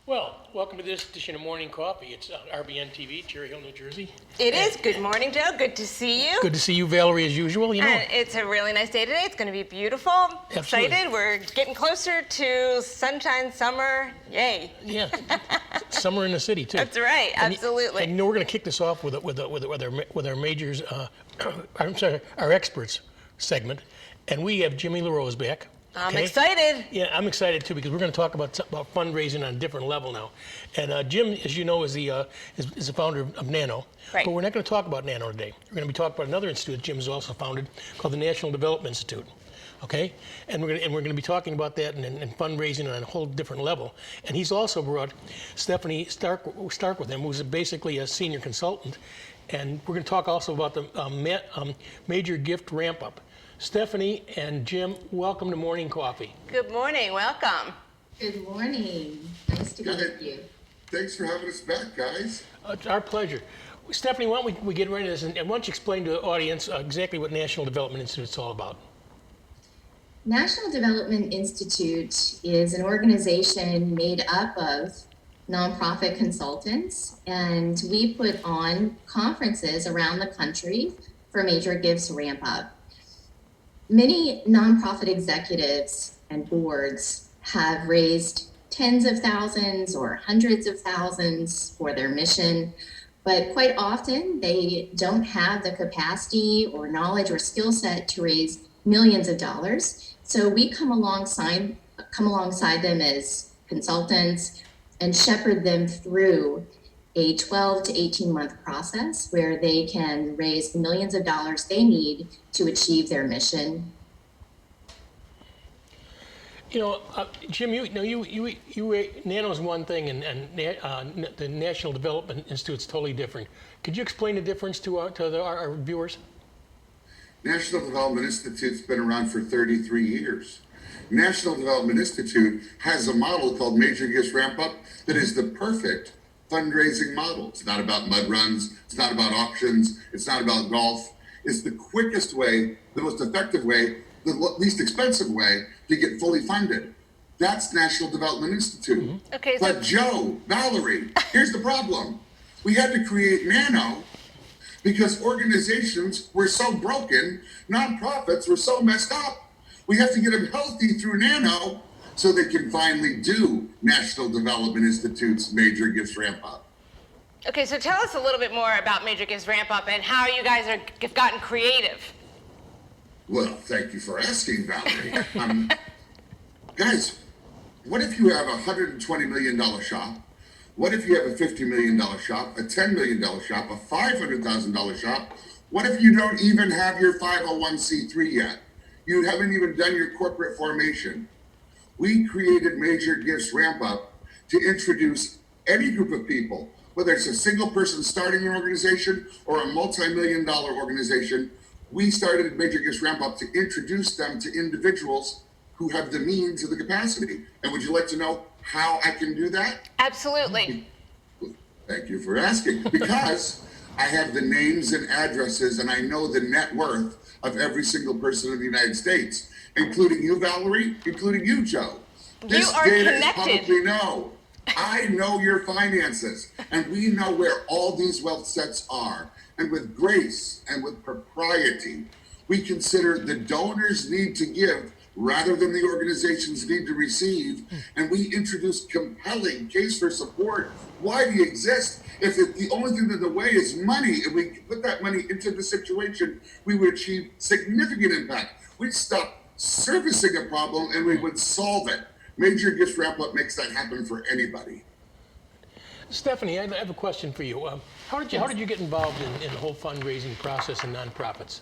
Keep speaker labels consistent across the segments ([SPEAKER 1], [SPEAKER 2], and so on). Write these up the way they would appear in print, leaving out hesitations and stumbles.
[SPEAKER 1] Well, welcome to this edition of Morning Coffee. It's RBN TV, Cherry Hill, New Jersey.
[SPEAKER 2] It is. Good morning, Joe. Good to see you.
[SPEAKER 1] Good to see you, Valerie, as usual. You know,
[SPEAKER 2] And it's a really nice day today. It's going to be beautiful.
[SPEAKER 1] Absolutely.
[SPEAKER 2] Excited. We're getting closer to sunshine, summer. Yay.
[SPEAKER 1] yeah, summer in the city too.
[SPEAKER 2] That's right. Absolutely.
[SPEAKER 1] And you know, we're going to kick this off with our majors. I'm sorry, our experts segment, and we have Jimmy LaRose back.
[SPEAKER 2] I'm excited.
[SPEAKER 1] Yeah, I'm excited too because we're going to talk about fundraising on a different level now. And Jim, as you know, is the founder of NANO.
[SPEAKER 2] Right.
[SPEAKER 1] But we're not going to talk about NANO today. We're going to be talking about another institute Jim has also founded called the National Development Institute. Okay, and we're going to be talking about that and fundraising on a whole different level. And he's also brought Stefanie Stark with him, who's basically a senior consultant. And we're going to talk also about the major gift ramp up. Stefanie and Jim, welcome to Morning Coffee.
[SPEAKER 2] Good morning. Welcome.
[SPEAKER 3] Good morning. Nice to be with you.
[SPEAKER 4] Thanks for having us back, guys.
[SPEAKER 1] It's our pleasure. Stefanie, why don't we get right into this, and why don't you explain to the audience exactly what National Development Institute is all about?
[SPEAKER 3] National Development Institute is an organization made up of nonprofit consultants, and we put on conferences around the country for major gifts ramp up. Many nonprofit executives and boards have raised tens of thousands or hundreds of thousands for their mission, but quite often they don't have the capacity or knowledge or skill set to raise millions of dollars. So we come alongside them as consultants and shepherd them through a 12 to 18 month process where they can raise millions of dollars they need to achieve their mission.
[SPEAKER 1] You know, Jim, NANO's one thing, and the National Development Institute's totally different. Could you explain the difference to our viewers?
[SPEAKER 4] National Development Institute's been around for 33 years. National Development Institute has a model called Major Gifts Ramp Up that is the perfect fundraising model. It's not about mud runs. It's not about auctions. It's not about golf. It's the quickest way, the most effective way, the least expensive way to get fully funded. That's National Development Institute.
[SPEAKER 1] Mm-hmm.
[SPEAKER 2] Okay.
[SPEAKER 4] But Joe, Valerie, here's the problem. We had to create NANO because organizations were so broken, nonprofits were so messed up. We have to get them healthy through NANO so they can finally do National Development Institute's Major Gifts Ramp Up.
[SPEAKER 2] Okay, so tell us a little bit more about Major Gifts Ramp Up and how you guys have gotten creative.
[SPEAKER 4] Well, thank you for asking, Valerie. Guys, what if you have a $120 million shop? What if you have a $50 million shop, a $10 million shop, a $500,000 shop? What if you don't even have your 501c3 yet? You haven't even done your corporate formation. We created Major Gifts Ramp Up to introduce any group of people, whether it's a single person starting an organization or a multi-million-dollar organization. We started Major Gifts Ramp Up to introduce them to individuals who have the means and the capacity. And would you like to know how I can do that?
[SPEAKER 2] Absolutely.
[SPEAKER 4] Thank you for asking. Because I have the names and addresses and I know the net worth of every single person in the United States, including you, Valerie, including you, Joe. This
[SPEAKER 2] are
[SPEAKER 4] data
[SPEAKER 2] connected.
[SPEAKER 4] is publicly known. I know your finances, and we know where all these wealth sets are. And with grace and with propriety, we consider the donors need to give rather than the organizations need to receive. And we introduce compelling case for support. Why do you exist? If the only thing in the way is money, and we put that money into the situation, we would achieve significant impact. We'd stop servicing a problem and we would solve it. Major Gifts Ramp Up makes that happen for anybody.
[SPEAKER 1] Stefanie, I have a question for you. How did you get involved in the whole fundraising process in nonprofits?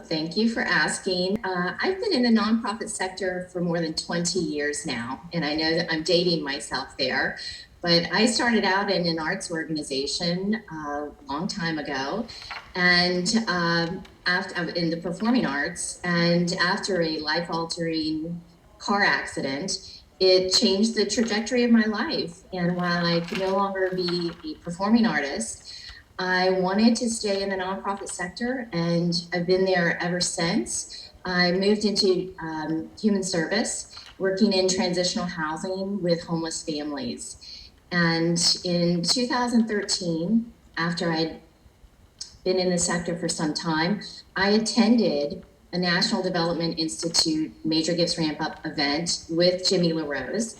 [SPEAKER 3] Thank you for asking. I've been in the nonprofit sector for more than 20 years now, and I know that I'm dating myself there, but I started out in an arts organization a long time ago, and after in the performing arts, and after a life-altering car accident, it changed the trajectory of my life. And while I could no longer be a performing artist, I wanted to stay in the nonprofit sector, and I've been there ever since. I moved into human service, working in transitional housing with homeless families. And in 2013, after I'd been in the sector for some time, I attended a National Development Institute Major Gifts Ramp Up event with Jimmy LaRose.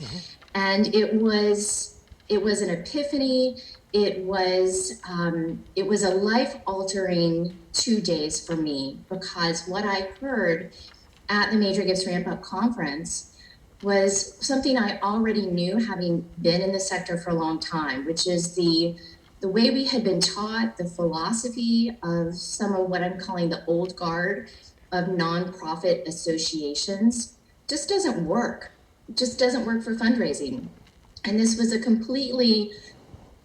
[SPEAKER 3] And it was an epiphany. It was a life altering 2 days for me, because what I heard at the Major Gifts Ramp Up conference was something I already knew, having been in the sector for a long time, which is the way we had been taught, the philosophy of some of what I'm calling the old guard of nonprofit associations just doesn't work. It just doesn't work for fundraising. And this was a completely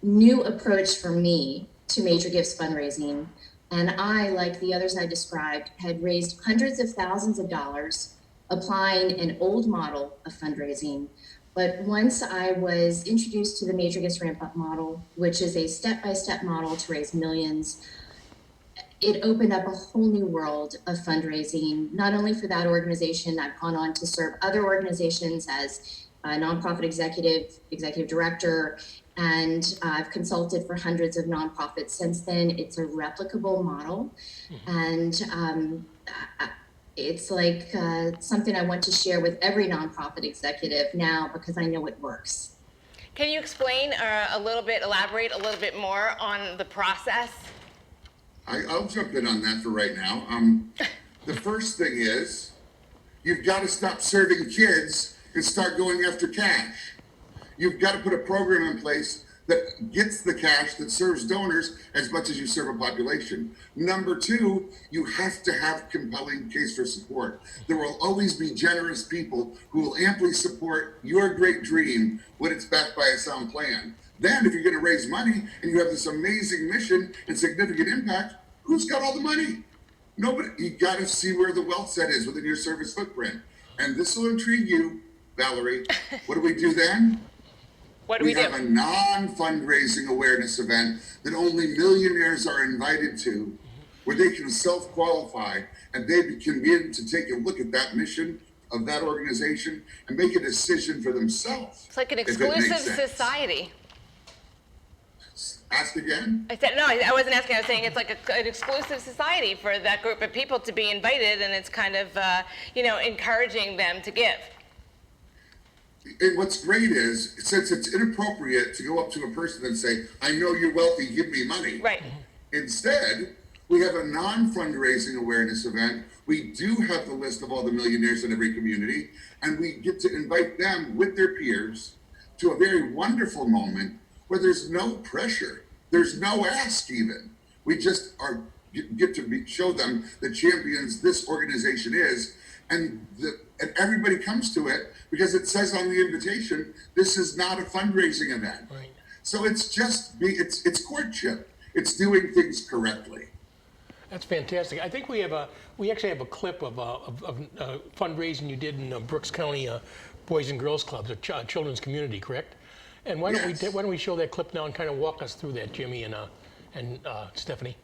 [SPEAKER 3] new approach for me to major gifts fundraising. And I, like the others I described, had raised hundreds of thousands of dollars applying an old model of fundraising. But once I was introduced to the Major Gifts Ramp Up model, which is a step-by-step model to raise millions, it opened up a whole new world of fundraising, not only for that organization. I've gone on to serve other organizations as a nonprofit executive director, and I've consulted for hundreds of nonprofits since then. It's a replicable model, and it's like something I want to share with every nonprofit executive now, because I know it works.
[SPEAKER 2] Can you explain elaborate a little bit more on the process?
[SPEAKER 4] I'll jump in on that for right now. The first thing is, you've got to stop serving kids and start going after cash. You've got to put a program in place that gets the cash, that serves donors as much as you serve a population. Number two, you have to have compelling case for support. There will always be generous people who will amply support your great dream when it's backed by a sound plan. Then, if you're going to raise money and you have this amazing mission and significant impact, who's got all the money? Nobody. You got to see where the wealth set is within your service footprint. And this will intrigue you, Valerie. What do we do then?
[SPEAKER 2] What do we do?
[SPEAKER 4] have a non-fundraising awareness event that only millionaires are invited to, where they can self-qualify and they can begin to take a look at that mission of that organization and make a decision for themselves.
[SPEAKER 2] It's like an
[SPEAKER 4] if it makes
[SPEAKER 2] exclusive
[SPEAKER 4] sense.
[SPEAKER 2] society.
[SPEAKER 4] Ask again?
[SPEAKER 2] I said, no, I wasn't asking. I was saying it's like an exclusive society for that group of people to be invited, and it's kind of, encouraging them to give.
[SPEAKER 4] And what's great is, since it's inappropriate to go up to a person and say, I know you're wealthy, give me money.
[SPEAKER 2] Right.
[SPEAKER 4] Instead, we have a non-fundraising awareness event. We do have the list of all the millionaires in every community, and we get to invite them with their peers to a very wonderful moment where there's no pressure. There's no ask even. We just get to show them the champions this organization is, and everybody comes to it because it says on the invitation, this is not a fundraising event.
[SPEAKER 1] Right.
[SPEAKER 4] So it's just it's courtship. It's doing things correctly.
[SPEAKER 1] That's fantastic. I think we actually have a clip of fundraising you did in Brooks County Boys and Girls Clubs, a children's community, correct? And why don't we show that clip now and kind of walk us through that, Jimmy and Stefanie?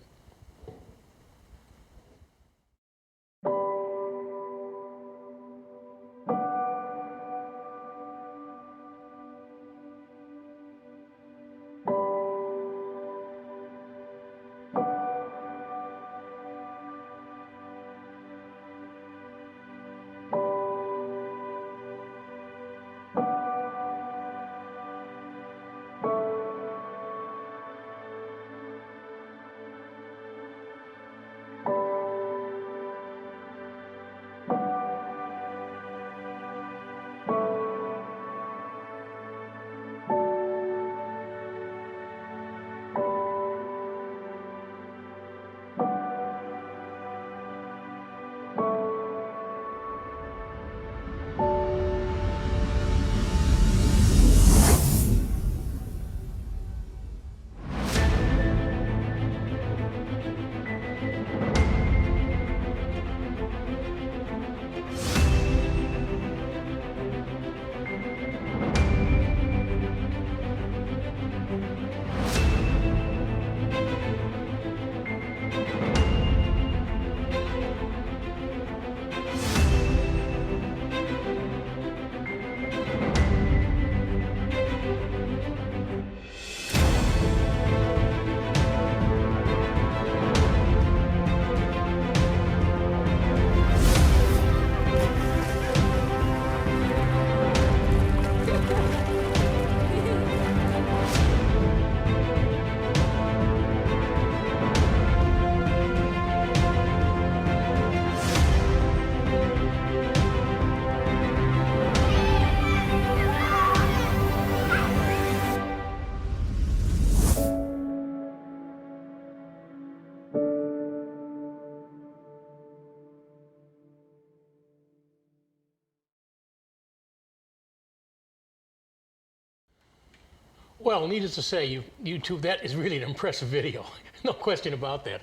[SPEAKER 1] Well, needless to say, you two, that is really an impressive video. No question about that.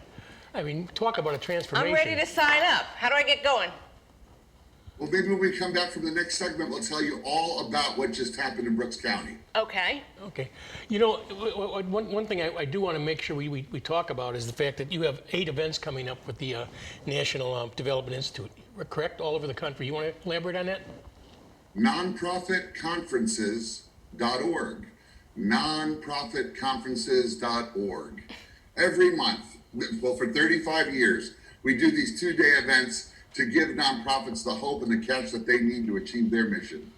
[SPEAKER 1] I mean, talk about a transformation.
[SPEAKER 2] I'm ready to sign up. How do I get going?
[SPEAKER 4] Well, maybe when we come back from the next segment, we'll tell you all about what just happened in Brooks County.
[SPEAKER 2] Okay.
[SPEAKER 1] Okay. You know, one thing I do want to make sure we talk about is the fact that you have 8 events coming up with the National Development Institute, correct? All over the country. You want to elaborate on that?
[SPEAKER 4] Nonprofitconferences.org. Nonprofitconferences.org. Every month, well, for 35 years, we do these 2-day events to give nonprofits the hope and the cash that they need to achieve their mission.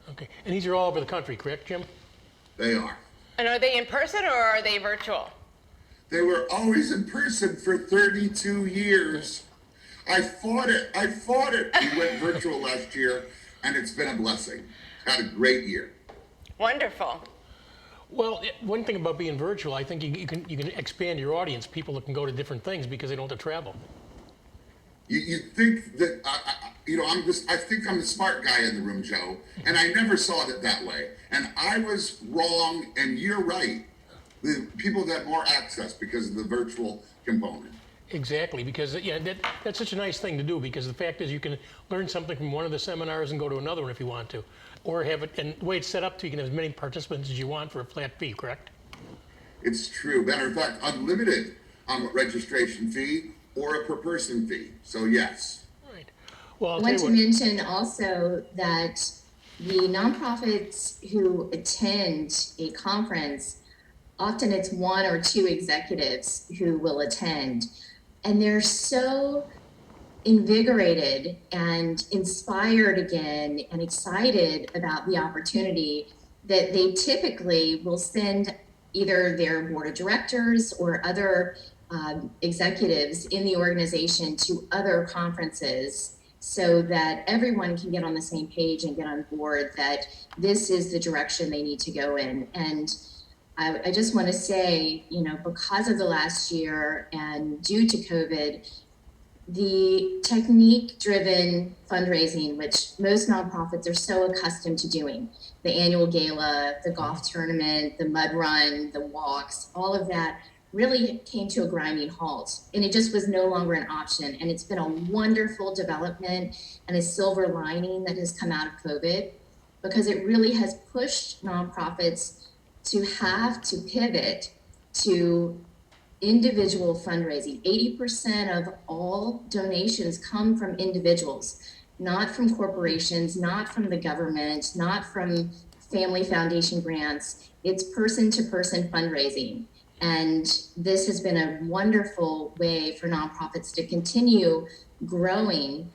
[SPEAKER 1] Okay. And these are all over the country, correct, Jim?
[SPEAKER 4] They are.
[SPEAKER 2] And are they in person or are they virtual?
[SPEAKER 4] They were always in person for 32 years. I fought it. We went virtual last year, and it's been a blessing. Had a great year.
[SPEAKER 2] Wonderful.
[SPEAKER 1] Well, one thing about being virtual, I think you can expand your audience, people that can go to different things because they don't have to travel.
[SPEAKER 4] You think that, I think I'm the smart guy in the room, Joe, and I never saw it that way. And I was wrong, and you're right. The people that have more access because of the virtual component.
[SPEAKER 1] Exactly, because that's such a nice thing to do, because the fact is you can learn something from one of the seminars and go to another one if you want to. Or have it, and the way it's set up, you can have as many participants as you want for a flat fee, correct?
[SPEAKER 4] It's true. Matter of fact, unlimited registration fee or a per person fee. So yes.
[SPEAKER 1] All right. Well,
[SPEAKER 3] I
[SPEAKER 1] I'll
[SPEAKER 3] want
[SPEAKER 1] tell
[SPEAKER 3] to
[SPEAKER 1] you what.
[SPEAKER 3] mention also that the nonprofits who attend a conference, often it's 1 or 2 executives who will attend, and they're so invigorated and inspired again and excited about the opportunity that they typically will send either their board of directors or other executives in the organization to other conferences so that everyone can get on the same page and get on board that this is the direction they need to go in. And I just want to say, because of the last year and due to COVID, the technique-driven fundraising, which most nonprofits are so accustomed to doing, the annual gala, the golf tournament, the mud run, the walks, all of that really came to a grinding halt. And it just was no longer an option. And it's been a wonderful development and a silver lining that has come out of COVID, because it really has pushed nonprofits to have to pivot to individual fundraising. 80% of all donations come from individuals, not from corporations, not from the government, not from family foundation grants. It's person-to-person fundraising. And this has been a wonderful way for nonprofits to continue growing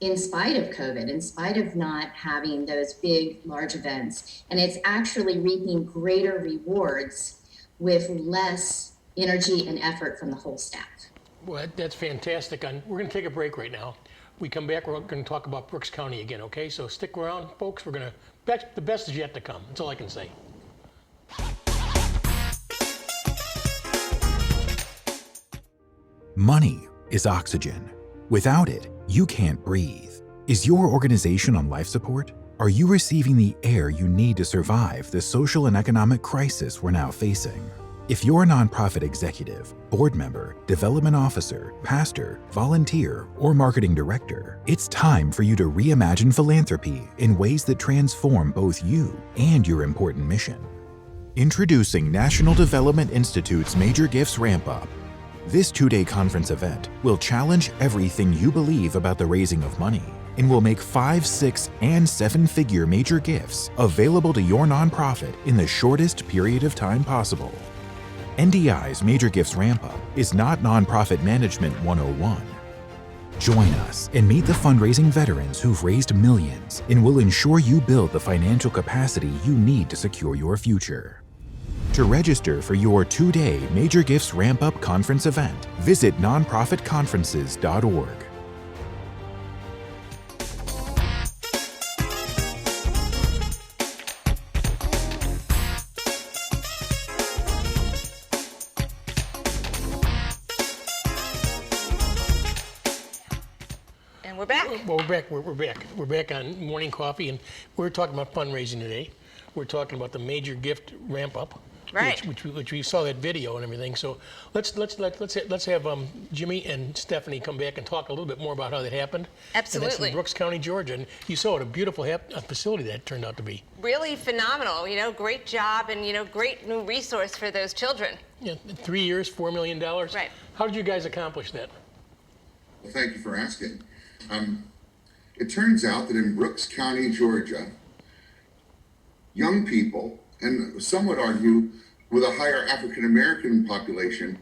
[SPEAKER 3] in spite of COVID, in spite of not having those big, large events. And it's actually reaping greater rewards with less energy and effort from the whole staff.
[SPEAKER 1] Well, that's fantastic. We're going to take a break right now. We come back, we're going to talk about Brooks County again, okay? So stick around, folks. The best is yet to come. That's all I can say.
[SPEAKER 5] Money is oxygen. Without it, you can't breathe. Is your organization on life support? Are you receiving the air you need to survive the social and economic crisis we're now facing? If you're a nonprofit executive, board member, development officer, pastor, volunteer, or marketing director, it's time for you to reimagine philanthropy in ways that transform both you and your important mission. Introducing National Development Institute's Major Gifts Ramp Up. This 2-day conference event will challenge everything you believe about the raising of money and will make 5-, 6-, and 7-figure major gifts available to your nonprofit in the shortest period of time possible. NDI's Major Gifts Ramp Up is not Nonprofit Management 101. Join us and meet the fundraising veterans who've raised millions and will ensure you build the financial capacity you need to secure your future. To register for your 2-day Major Gifts Ramp Up conference event, visit nonprofitconferences.org.
[SPEAKER 2] And we're back.
[SPEAKER 1] Well, we're back. We're back on Morning Coffee, and we're talking about fundraising today. we're talking about the major gift ramp up.
[SPEAKER 2] Right.
[SPEAKER 1] Which we saw that video and everything. So let's have Jimmy and Stefanie come back and talk a little bit more about how that happened. And that's
[SPEAKER 2] Absolutely.
[SPEAKER 1] in Brooks County, Georgia. And you saw what a beautiful facility that turned out to be.
[SPEAKER 2] Really phenomenal, great job and, great new resource for those children.
[SPEAKER 1] Yeah, 3 years, $4 million.
[SPEAKER 2] Right.
[SPEAKER 1] How did you guys accomplish that?
[SPEAKER 4] Well, thank you for asking. It turns out that in Brooks County, Georgia, young people, and some would argue with a higher African-American population,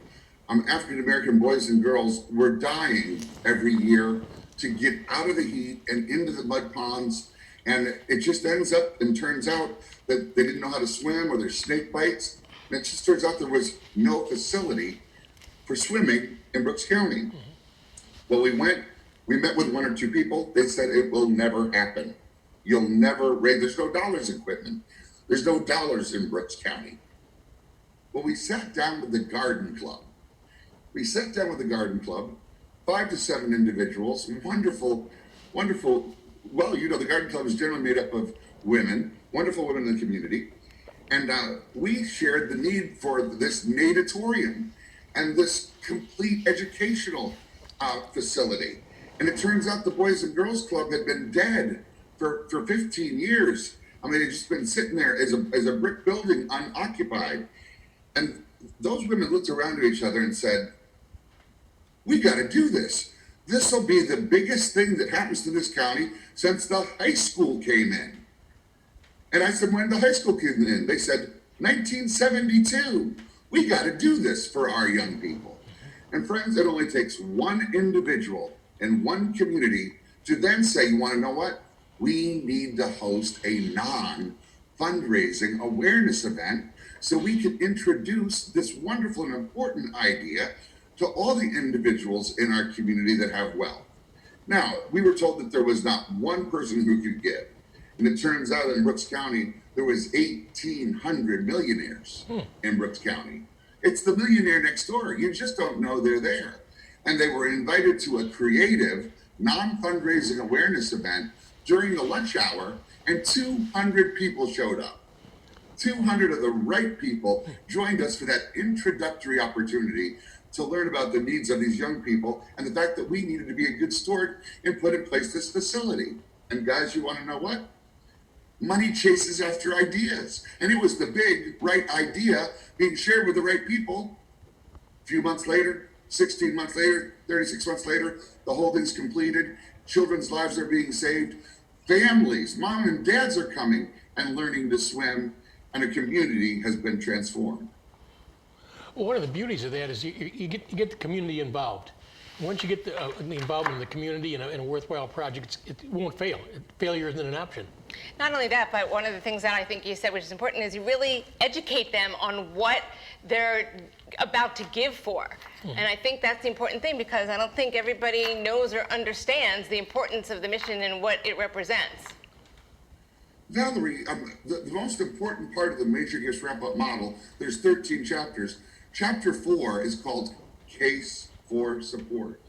[SPEAKER 4] African-American boys and girls were dying every year to get out of the heat and into the mud ponds. And it just ends up and turns out that they didn't know how to swim or there's snake bites. And it just turns out there was no facility for swimming in Brooks County. Well, we met with one or two people. They said it will never happen. You'll never raise, there's no dollars equipment. There's no dollars in Brooks County. Well, we sat down with the Garden Club. 5 to 7 individuals, wonderful. Well, the Garden Club is generally made up of women, wonderful women in the community. And we shared the need for this natatorium and this complete educational facility. And it turns out the Boys and Girls Club had been dead for 15 years. I mean, it's just been sitting there as a brick building unoccupied. And those women looked around at each other and said, we got to do this. This will be the biggest thing that happens to this county since the high school came in. And I said, when did the high school came in? They said, 1972. We got to do this for our young people. And friends, it only takes one individual in one community to then say, you want to know what? We need to host a non-fundraising awareness event so we can introduce this wonderful and important idea to all the individuals in our community that have wealth. Now, we were told that there was not one person who could give. And it turns out in Brooks County, there was 1,800 millionaires in Brooks County. It's the millionaire next door. You just don't know they're there. And they were invited to a creative, non-fundraising awareness event during the lunch hour, and 200 people showed up. 200 of the right people joined us for that introductory opportunity to learn about the needs of these young people and the fact that we needed to be a good steward and put in place this facility. And guys, you want to know what? Money chases after ideas. And it was the big right idea being shared with the right people. A few months later, 16 months later, 36 months later, the whole thing's completed. Children's lives are being saved. Families, mom and dads are coming and learning to swim, and a community has been transformed.
[SPEAKER 1] Well, one of the beauties of that is you get the community involved. Once you get the involvement in the community in a worthwhile project, it won't fail. Failure isn't an option.
[SPEAKER 2] Not only that, but one of the things that I think you said, which is important, is you really educate them on what they're about to give for. And I think that's the important thing, because I don't think everybody knows or understands the importance of the mission and what it represents.
[SPEAKER 4] Valerie, the most important part of the Major Gifts Wrap-Up model, there's 13 chapters. Chapter 4 is called Case for Support.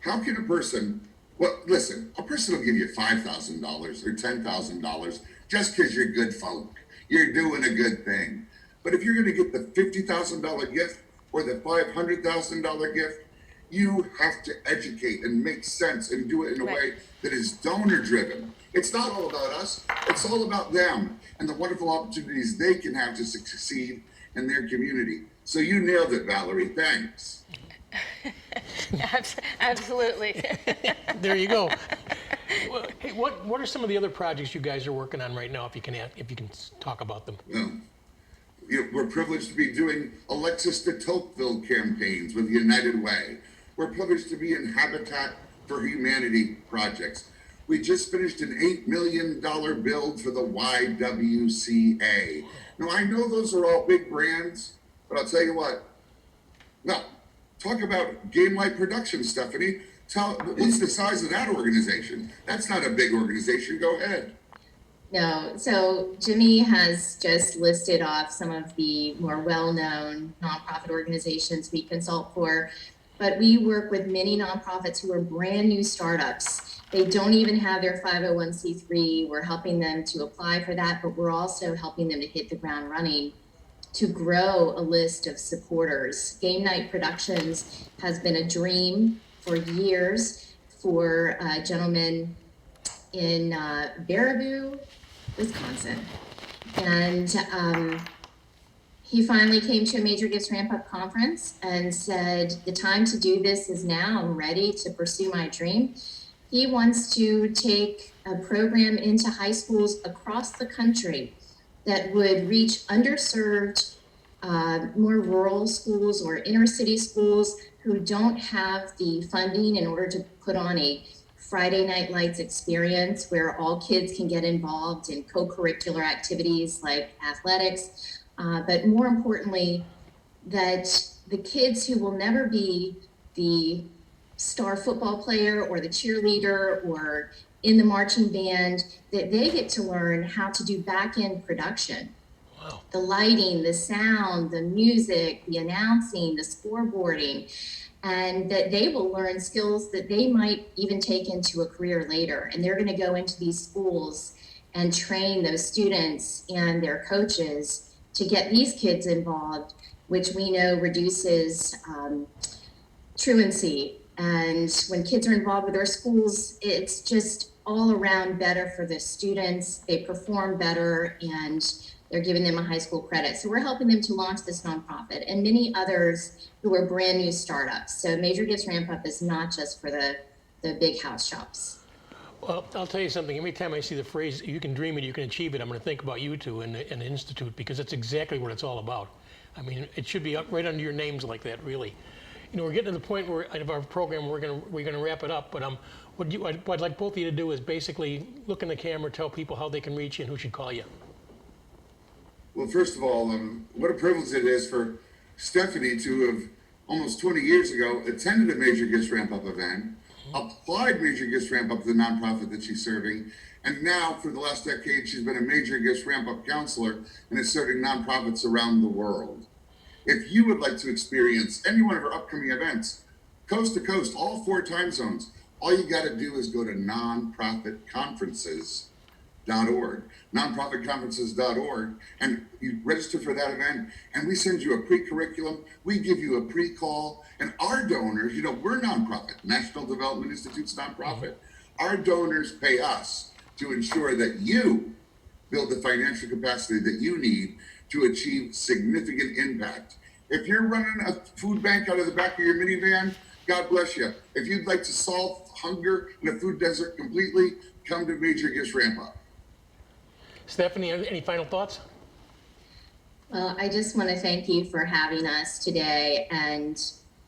[SPEAKER 4] How can a person, well, listen, a person will give you $5,000 or $10,000 just because you're good folk. You're doing a good thing. But if you're going to get the $50,000 gift or the $500,000 gift, you have to educate and make sense and do it in a way that is donor-driven. It's not all about us. It's all about them and the wonderful opportunities they can have to succeed in their community. So you nailed it, Valerie. Thanks.
[SPEAKER 2] Absolutely.
[SPEAKER 1] There you go. Well, hey, what are some of the other projects you guys are working on right now, if you can talk about them?
[SPEAKER 4] We're privileged to be doing Alexis de Tocqueville campaigns with United Way. We're privileged to be in Habitat for Humanity projects. We just finished an $8 million build for the YWCA. Now, I know those are all big brands, but I'll tell you what. Now, talk about Game Light Production, Stefanie. What's the size of that organization? That's not a big organization. Go ahead.
[SPEAKER 3] No, so Jimmy has just listed off some of the more well-known nonprofit organizations we consult for. but we work with many nonprofits who are brand new startups. They don't even have their 501c3. We're helping them to apply for that, but we're also helping them to hit the ground running, to grow a list of supporters. Game Night Productions has been a dream for years for a gentleman in Baraboo, Wisconsin. And he finally came to a Major Gifts Ramp Up conference and said, the time to do this is now. I'm ready to pursue my dream. He wants to take a program into high schools across the country that would reach underserved, more rural schools or inner city schools who don't have the funding in order to put on a Friday Night Lights experience where all kids can get involved in co-curricular activities like athletics. But more importantly, that the kids who will never be the star football player or the cheerleader or in the marching band, that they get to learn how to do back-end production.
[SPEAKER 1] Wow.
[SPEAKER 3] The lighting, the sound, the music, the announcing, the scoreboarding, and that they will learn skills that they might even take into a career later. And they're going to go into these schools and train those students and their coaches to get these kids involved, which we know reduces truancy. And when kids are involved with our schools, it's just all around better for the students. They perform better and they're giving them a high school credit. So we're helping them to launch this nonprofit and many others who are brand new startups. So Major Gifts Ramp Up is not just for the big house shops.
[SPEAKER 1] Well, I'll tell you something. Every time I see the phrase, you can dream it, you can achieve it, I'm going to think about you two and the Institute, because that's exactly what it's all about. I mean, it should be up right under your names like that, really. You know, we're getting to the point where of our program we're going to wrap it up. But what I'd like both of you to do is basically look in the camera, tell people how they can reach you and who should call you.
[SPEAKER 4] Well, first of all, what a privilege it is for Stefanie to have almost 20 years ago attended a Major Gifts Ramp Up event, applied Major Gifts Ramp Up to the nonprofit that she's serving, and now for the last decade she's been a Major Gifts Ramp Up counselor and is serving nonprofits around the world. If you would like to experience any one of our upcoming events, coast to coast, all 4 time zones, all you got to do is go to nonprofitconferences.org, nonprofitconferences.org, and you register for that event, and we send you a pre-curriculum, we give you a pre-call, and our donors, you know, we're nonprofit, National Development Institute's nonprofit. Our donors pay us to ensure that you build the financial capacity that you need to achieve significant impact. If you're running a food bank out of the back of your minivan, God bless you. If you'd like to solve hunger in a food desert completely, come to Major Gifts Ramp Up.
[SPEAKER 1] Stefanie, any final thoughts?
[SPEAKER 3] Well, I just want to thank you for having us today and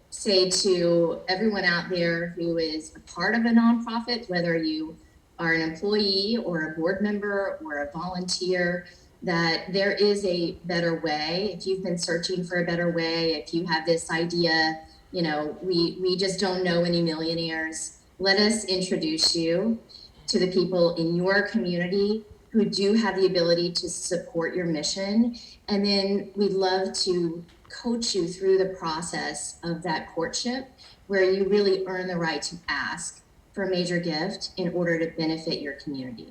[SPEAKER 3] say to everyone out there who is a part of a nonprofit, whether you are an employee or a board member or a volunteer, that there is a better way. If you've been searching for a better way, if you have this idea, you know, we just don't know any millionaires, let us introduce you to the people in your community who do have the ability to support your mission. And then we'd love to coach you through the process of that courtship, where you really earn the right to ask for a major gift in order to benefit your community.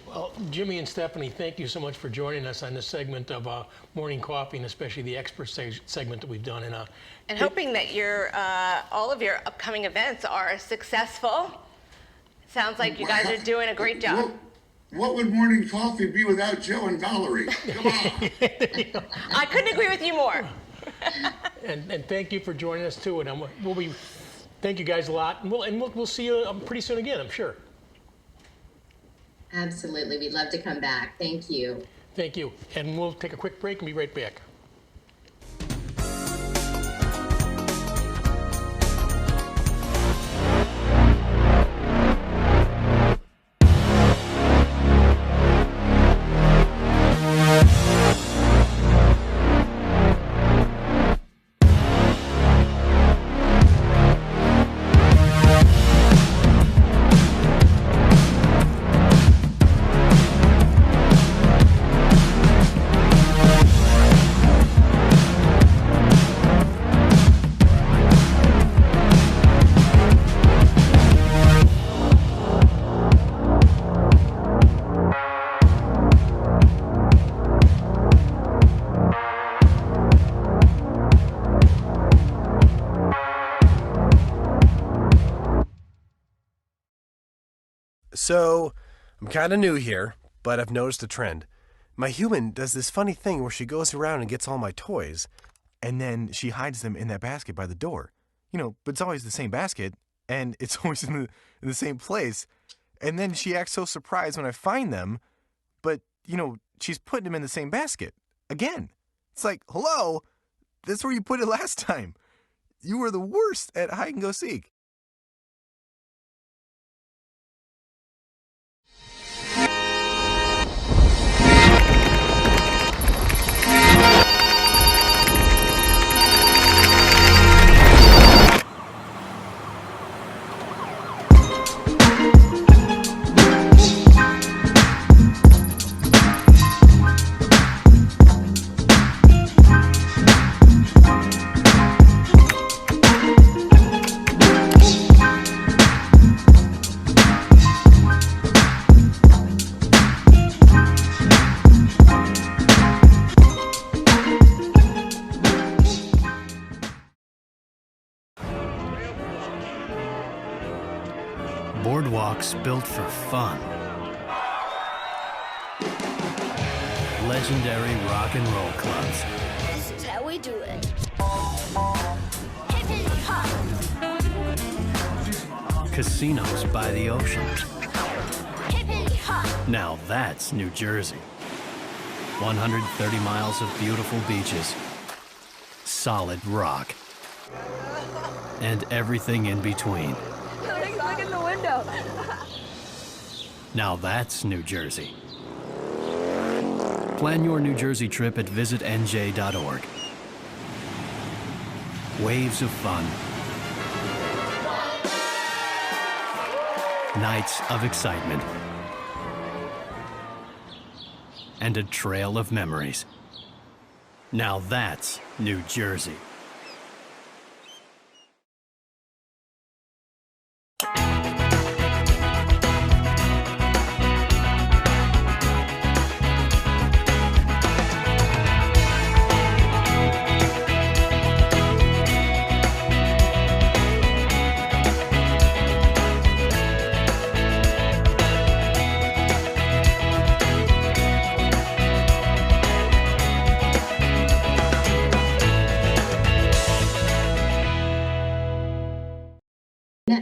[SPEAKER 1] Well, Jimmy and Stefanie, thank you so much for joining us on this segment of Morning Coffee, and especially the expert segment that we've done.
[SPEAKER 2] And hoping that all of your upcoming events are successful. Sounds like you guys are doing a great job.
[SPEAKER 4] What would morning coffee be without Joe and Valerie? Come on.
[SPEAKER 2] I couldn't agree with you more.
[SPEAKER 1] And thank you for joining us too. And thank you guys a lot. And we'll see you pretty soon again, I'm sure.
[SPEAKER 3] Absolutely, we'd love to come back. Thank you.
[SPEAKER 1] Thank you. And we'll take a quick break and be right back.
[SPEAKER 6] So, I'm kind of new here, but I've noticed a trend. My human does this funny thing where she goes around and gets all my toys, and then she hides them in that basket by the door. But it's always the same basket, and it's always in the same place. And then she acts so surprised when I find them, but, she's putting them in the same basket. Again. It's like, hello, that's where you put it last time. You were the worst at hide and go seek.
[SPEAKER 7] Boardwalks built for fun. Legendary rock and roll clubs.
[SPEAKER 8] This is how we do it. Hip hip hop.
[SPEAKER 7] Casinos by the ocean.
[SPEAKER 8] Hip hip hop.
[SPEAKER 7] Now that's New Jersey. 130 miles of beautiful beaches. Solid rock. And everything in between.
[SPEAKER 8] Look in the window.
[SPEAKER 7] Now that's New Jersey. Plan your New Jersey trip at visitnj.org. Waves of fun. Nights of excitement. And a trail of memories. Now that's New Jersey.